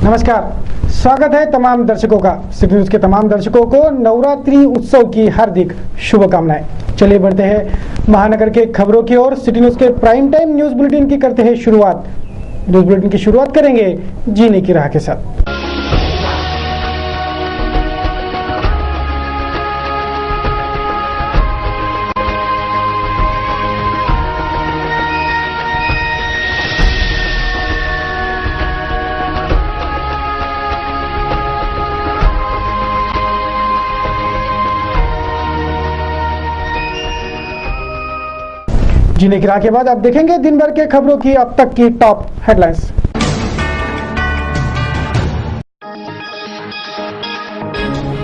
नमस्कार, स्वागत है तमाम दर्शकों का। सिटी न्यूज के तमाम दर्शकों को नवरात्रि उत्सव की हार्दिक शुभकामनाएं। चलिए बढ़ते हैं महानगर के खबरों की ओर। सिटी न्यूज के प्राइम टाइम न्यूज बुलेटिन की करते हैं शुरुआत। न्यूज बुलेटिन की शुरुआत करेंगे जीने की राह के साथ। जीने की राह के बाद आप देखेंगे दिन भर के खबरों की अब तक की टॉप हेडलाइंस।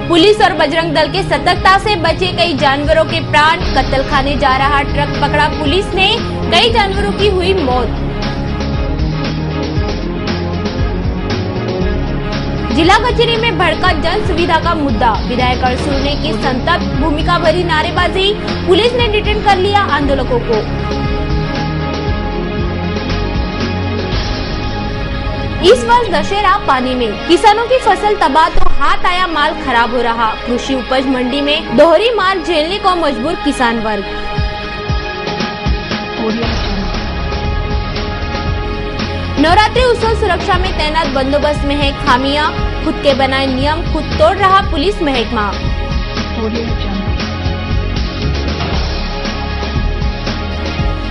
पुलिस और बजरंग दल के सतर्कता से बचे कई जानवरों के प्राण। कत्ल खाने जा रहा ट्रक पकड़ा पुलिस ने, कई जानवरों की हुई मौत। जिला कचहरी में भड़का जन सुविधा का मुद्दा। विधायक अरसुल ने की संतप्त भूमिका भरी नारेबाजी। पुलिस ने डिटेन कर लिया आंदोलकों को। इस वर्ष दशहरा पानी में, किसानों की फसल तबाह तो हाथ आया माल खराब हो रहा। कृषि उपज मंडी में दोहरी मार झेलने को मजबूर किसान वर्ग। नवरात्रि उत्सव सुरक्षा में तैनात बंदोबस्त में है खामियां। खुद के बनाए नियम खुद तोड़ रहा पुलिस महकमा।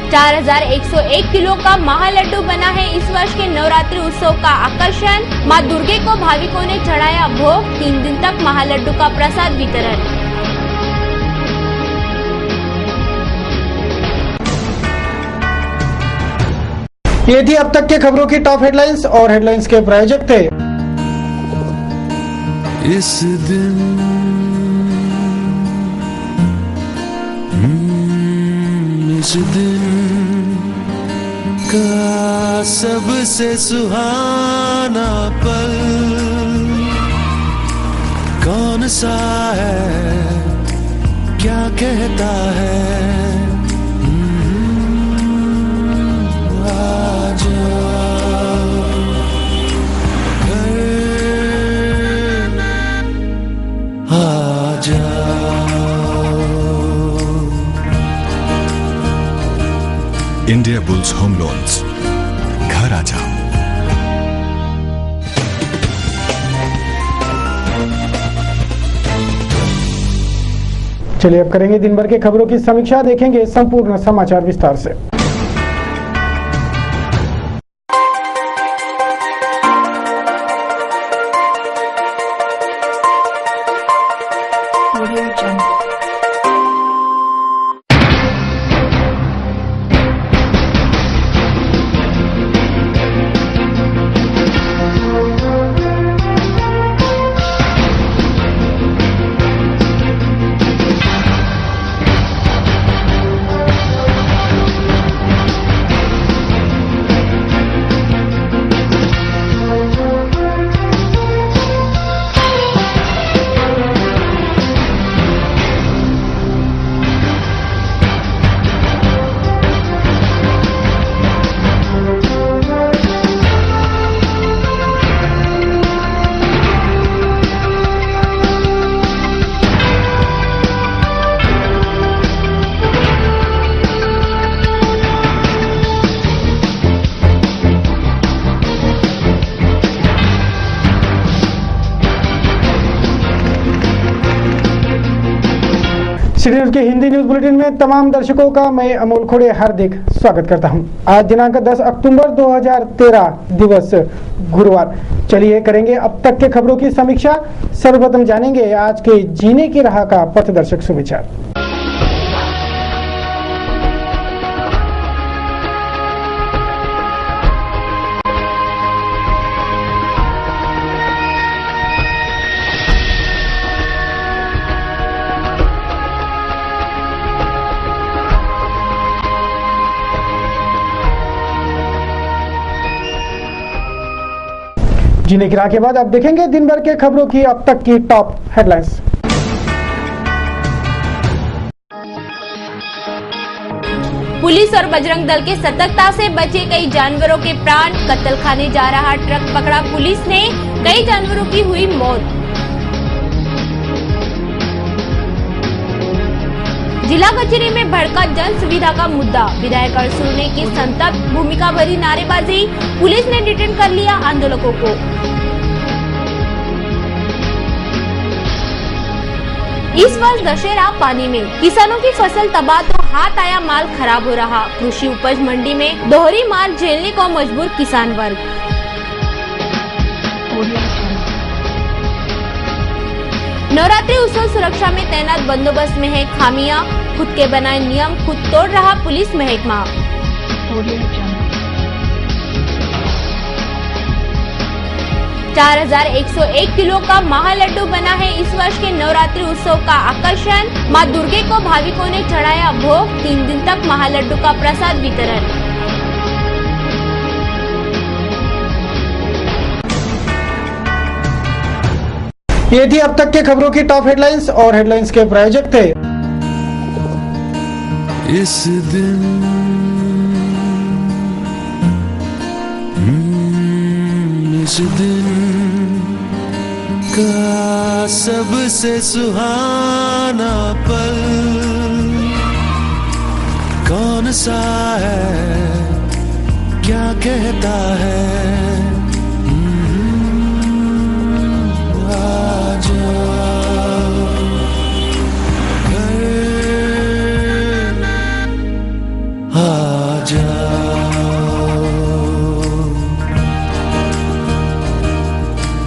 4101 किलो का महालड्डू बना है इस वर्ष के नवरात्रि उत्सव का आकर्षण। मां दुर्गे को भाविकों ने चढ़ाया भोग। 3 दिन तक महालड्डू का प्रसाद वितरण। ये थी अब तक के खबरों की टॉप हेडलाइंस और हेडलाइंस के प्रायोजक थे इस दिन का सबसे सुहाना पल कौन सा है, क्या कहता है। इंडिया बुल्स होम लोन्स, घर आ जाओ। चलिए अब करेंगे दिन भर के खबरों की समीक्षा, देखेंगे संपूर्ण समाचार विस्तार से। सिटी न्यूज के हिंदी न्यूज बुलेटिन में तमाम दर्शकों का मैं अमोल खोड़े हार्दिक स्वागत करता हूं। आज दिनांक 10 अक्टूबर 2013 दिवस गुरुवार। चलिए करेंगे अब तक के खबरों की समीक्षा। सर्वप्रथम जानेंगे आज के जीने की राह का पथदर्शक सुविचार। जीने की राह के बाद आप देखेंगे दिन भर के खबरों की अब तक की टॉप हेडलाइंस। पुलिस और बजरंग दल के सतर्कता से बचे कई जानवरों के प्राण। कत्ल खाने जा रहा ट्रक पकड़ा पुलिस ने, कई जानवरों की हुई मौत। जिला कचहरी में भड़का जन सुविधा का मुद्दा। विधायक अरसुल ने की संतप्त भूमिका भरी नारेबाजी। पुलिस ने डिटेन कर लिया आंदोलकों को। इस वर्ष दशहरा पानी में, किसानों की फसल तबाह तो हाथ आया माल खराब हो रहा। कृषि उपज मंडी में दोहरी मार झेलने को मजबूर किसान वर्ग। नवरात्रि उत्सव सुरक्षा में तैनात बंदोबस्त में है खामियां। खुद के बनाए नियम खुद तोड़ रहा पुलिस महकमा। 4101 किलो का महालड्डू बना है इस वर्ष के नवरात्रि उत्सव का आकर्षण। मां दुर्गे को भाविकों ने चढ़ाया भोग। 3 दिन तक महालड्डू का प्रसाद वितरण। ये थी अब तक के खबरों की टॉप हेडलाइंस और हेडलाइंस के प्रायोजक थे इस दिन इस दिन का सबसे सुहाना पल कौन सा है, क्या कहता है।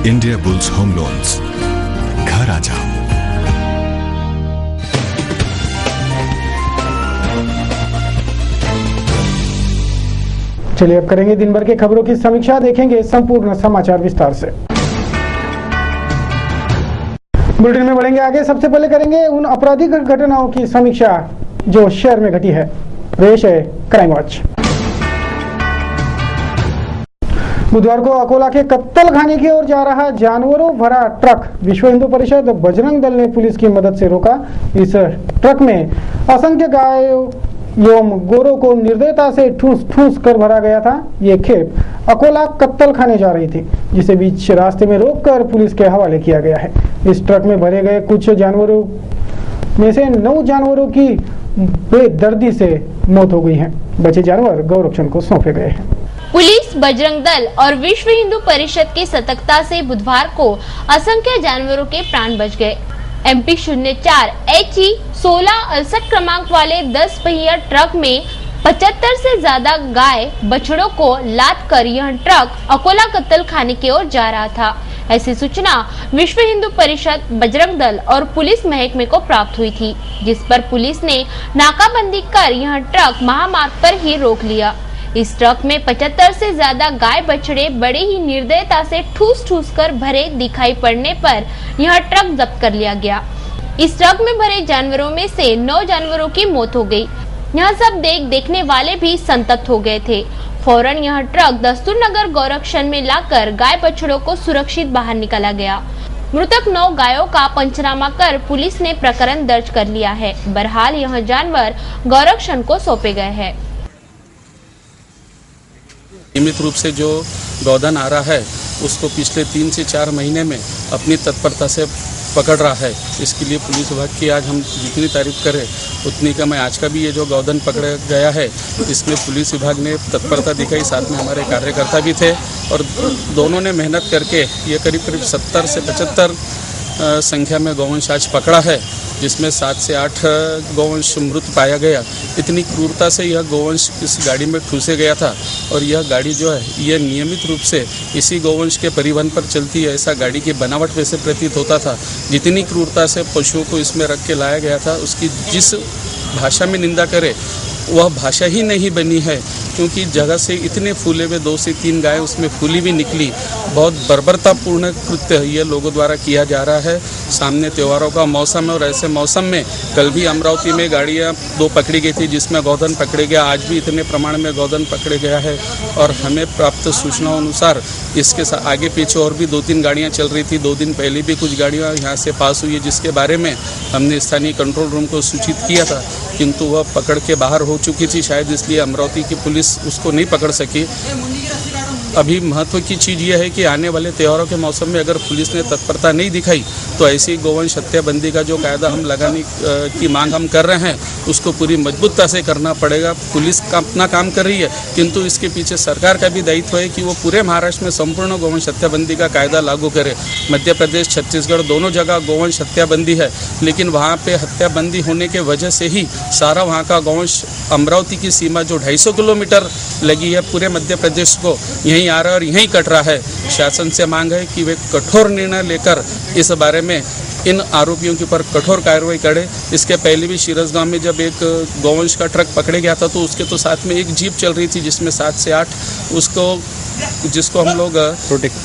इंडिया बुल्स होम लोन्स, घर आ जाओ। चलिए अब करेंगे दिन भर के खबरों की समीक्षा, देखेंगे संपूर्ण समाचार विस्तार से। बुलेटिन में बढ़ेंगे आगे। सबसे पहले करेंगे उन आपराधिक घटनाओं की समीक्षा जो शहर में घटी है। पेश है क्राइम वॉच। बुधवार को अकोला के कत्तल खाने की ओर जा रहा जानवरों भरा ट्रक विश्व हिंदू परिषद बजरंग दल ने पुलिस की मदद से रोका। इस ट्रक में असंख्य गायों एवं गोरों को निर्दयता से ठूस ठूस कर भरा गया था। ये खेप अकोला कत्तल खाने जा रही थी, जिसे बीच रास्ते में रोककर पुलिस के हवाले किया गया है। इस ट्रक में भरे गए कुछ जानवरों में से 9 जानवरों की बेदर्दी से मौत हो गई है। बचे जानवर गौरक्षण को सौंपे गए हैं। पुलिस, बजरंग दल और विश्व हिंदू परिषद की सतर्कता से बुधवार को असंख्य जानवरों के प्राण बच गए। MP 04 HE 1668 क्रमांक वाले 10 पहिया ट्रक में 75 से ज्यादा गाय बछड़ों को लाद कर यह ट्रक अकोला कत्तल खाने की ओर जा रहा था। ऐसी सूचना विश्व हिंदू परिषद, बजरंग दल और पुलिस महकमे को प्राप्त हुई थी, जिस पर पुलिस ने नाकाबंदी कर यह ट्रक महामार्ग पर ही रोक लिया। इस ट्रक में 75 से ज्यादा गाय बछड़े बड़े ही निर्दयता से ठूस ठूस कर भरे दिखाई पड़ने पर यह ट्रक जब्त कर लिया गया। इस ट्रक में भरे जानवरों में से 9 जानवरों की मौत हो गई। यह सब देखने वाले भी संतप्त हो गए थे। फौरन यह ट्रक दस्तूर नगर गौरक्षण में लाकर गाय बछड़ों को सुरक्षित बाहर निकाला गया। मृतक 9 गायों का पंचनामा कर पुलिस ने प्रकरण दर्ज कर लिया है। बहरहाल यह जानवर गौरक्षण को सौंपे गए हैं। नियमित रूप से जो गौधन आ रहा है उसको पिछले 3 से 4 महीने में अपनी तत्परता से पकड़ रहा है। इसके लिए पुलिस विभाग की आज हम जितनी तारीफ करें उतनी कम है। आज का भी ये जो गौधन पकड़ा गया है इसमें पुलिस विभाग ने तत्परता दिखाई, साथ में हमारे कार्यकर्ता भी थे और दोनों ने मेहनत करके ये करीब 70 से 75 संख्या में गौवंश आज पकड़ा है, जिसमें 7 से 8 गौवंश मृत पाया गया। इतनी क्रूरता से यह गौवंश इस गाड़ी में ठूसे गया था और यह गाड़ी जो है यह नियमित रूप से इसी गौवंश के परिवहन पर चलती है, ऐसा गाड़ी की बनावट वैसे प्रतीत होता था। जितनी क्रूरता से पशुओं को इसमें रख के लाया गया था, उसकी जिस भाषा में निंदा करे वह भाषा ही नहीं बनी है, क्योंकि जगह से इतने फूले हुए 2 से 3 गाय उसमें फूली भी निकली। बहुत बर्बरतापूर्ण कृत्य ये लोगों द्वारा किया जा रहा है। सामने त्योहारों का मौसम है और ऐसे मौसम में कल भी अमरावती में गाड़ियाँ 2 पकड़ी गई थी जिसमें गौधन पकड़े गया। आज भी इतने प्रमाण में गौधन पकड़े गया है और हमें प्राप्त सूचनाओं अनुसार इसके आगे पीछे और भी 2-3 गाड़ियाँ चल रही थी। 2 दिन पहले भी कुछ गाड़ियाँ यहाँ से पास हुई है जिसके बारे में हमने स्थानीय कंट्रोल रूम को सूचित किया था, किंतु वह पकड़ के बाहर हो चुकी थी। शायद इसलिए अमरावती की पुलिस उसको नहीं पकड़ सकी। अभी महत्व की चीज़ यह है कि आने वाले त्योहारों के मौसम में अगर पुलिस ने तत्परता नहीं दिखाई तो ऐसी गोवंश हत्याबंदी का जो कायदा हम लगाने की मांग हम कर रहे हैं उसको पूरी मजबूतता से करना पड़ेगा। पुलिस अपना काम कर रही है, किंतु इसके पीछे सरकार का भी दायित्व है कि वो पूरे महाराष्ट्र में संपूर्ण गोवंश हत्याबंदी का कायदा लागू करे। मध्य प्रदेश, छत्तीसगढ़ दोनों जगह गोवंश हत्याबंदी है, लेकिन वहाँ पे हत्याबंदी होने के वजह से ही सारा वहाँ का गोवंश अमरावती की सीमा जो 250 किलोमीटर लगी है पूरे मध्य प्रदेश को यहीं आ रहा है और यहीं कट रहा है। शासन से मांग है कि वे कठोर निर्णय लेकर इस बारे में इन आरोपियों के ऊपर कठोर कार्रवाई करे। इसके पहले भी शिरस गांव में जब एक गोवंश का ट्रक पकड़े गया था तो उसके तो साथ में एक जीप चल रही थी जिसमें 7 से 8 जिसको हम लोग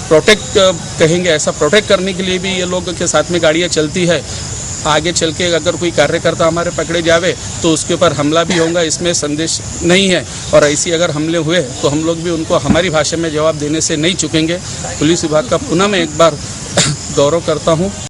प्रोटेक्ट कहेंगे, ऐसा प्रोटेक्ट करने के लिए भी ये लोग के साथ में गाड़ियाँ चलती है। आगे चल के अगर कोई कार्यकर्ता हमारे पकड़े जावे तो उसके ऊपर हमला भी होगा, इसमें संदेश नहीं है। और ऐसी अगर हमले हुए तो हम लोग भी उनको हमारी भाषा में जवाब देने से नहीं चूकेंगे। पुलिस विभाग का पुनः मैं एक बार गौरव करता हूँ।